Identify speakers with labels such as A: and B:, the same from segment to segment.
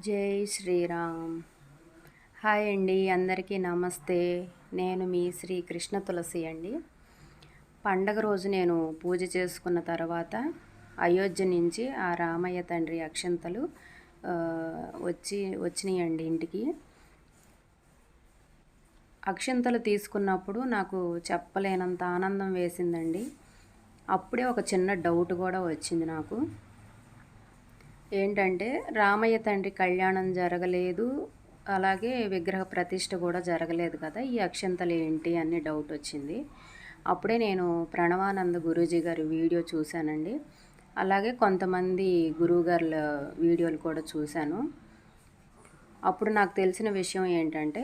A: జై శ్రీరామ్. హాయ్ అండి, అందరికీ నమస్తే. నేను మీ శ్రీ కృష్ణ తులసి అండి. పండగ రోజు నేను పూజ చేసుకున్న తర్వాత అయోధ్య నుంచి ఆ రామయ్య తండ్రి అక్షంతలు వచ్చినాయండి ఇంటికి. అక్షంతలు తీసుకున్నప్పుడు నాకు చెప్పలేనంత ఆనందం వేసిందండి. అప్పుడే ఒక చిన్న డౌట్ కూడా వచ్చింది నాకు. ఏంటంటే రామయ్య తండ్రి కళ్యాణం జరగలేదు, అలాగే విగ్రహ ప్రతిష్ఠ కూడా జరగలేదు కదా, ఈ అక్షంతలు ఏంటి అని డౌట్ వచ్చింది. అప్పుడే నేను ప్రణవానంద గురూజీ గారి వీడియో చూశానండి. అలాగే కొంతమంది గురువుగారుల వీడియోలు కూడా చూశాను. అప్పుడు నాకు తెలిసిన విషయం ఏంటంటే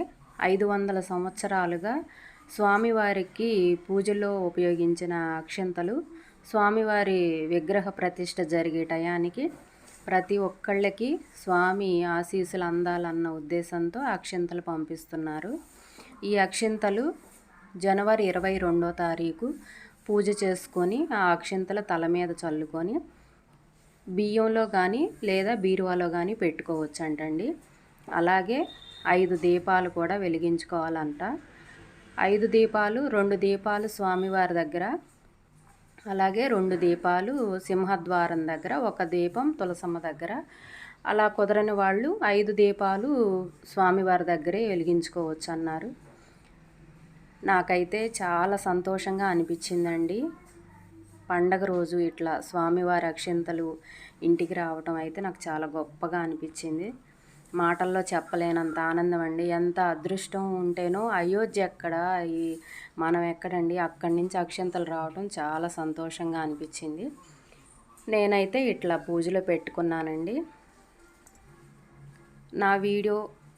A: 500 సంవత్సరాలుగా స్వామివారికి పూజలో ఉపయోగించిన అక్షంతలు స్వామివారి విగ్రహ ప్రతిష్ఠ జరిగే టయానికి ప్రతి ఒక్కళ్ళకి స్వామి ఆశీస్సులు అందాలన్న ఉద్దేశంతో అక్షింతలు పంపిస్తున్నారు. ఈ అక్షింతలు జనవరి 22వ తారీఖు పూజ చేసుకొని ఆ అక్షింతలు తల మీద చల్లుకొని బియ్యంలో కానీ లేదా బీరువాలో కానీ పెట్టుకోవచ్చంటండి. అలాగే 5 దీపాలు కూడా వెలిగించుకోవాలంట. 5 దీపాలు, 2 దీపాలు స్వామివారి దగ్గర, అలాగే 2 దీపాలు సింహద్వారం దగ్గర, 1 దీపం తులసమ్మ దగ్గర. అలా కుదరని వాళ్ళు 5 దీపాలు స్వామివారి దగ్గరే వెలిగించుకోవచ్చు అన్నారు. నాకైతే చాలా సంతోషంగా అనిపించిందండి. పండగ రోజు ఇట్లా స్వామివారి అక్షింతలు ఇంటికి రావటం అయితే నాకు చాలా గొప్పగా అనిపించింది. మాటల్లో చెప్పలేనంత ఆనందం అండి. ఎంత అదృష్టం ఉంటేనో అయోధ్య ఎక్కడ, మనం ఎక్కడండి, అక్కడి నుంచి అక్షంతలు రావటం చాలా సంతోషంగా అనిపించింది. నేనైతే ఇట్లా పూజలో పెట్టుకున్నానండి. నా వీడియో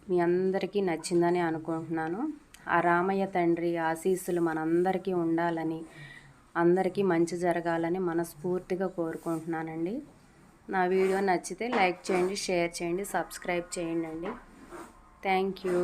A: మీ అందరికీ నచ్చిందని అనుకుంటున్నాను. ఆ రామయ్య తండ్రి ఆశీస్సులు మనందరికీ ఉండాలని, అందరికీ మంచి జరగాలని మనస్ఫూర్తిగా కోరుకుంటున్నానండి. నా వీడియో నచ్చితే లైక్ చేయండి, షేర్ చేయండి, సబ్స్క్రైబ్ చేయండి అండి. Thank you.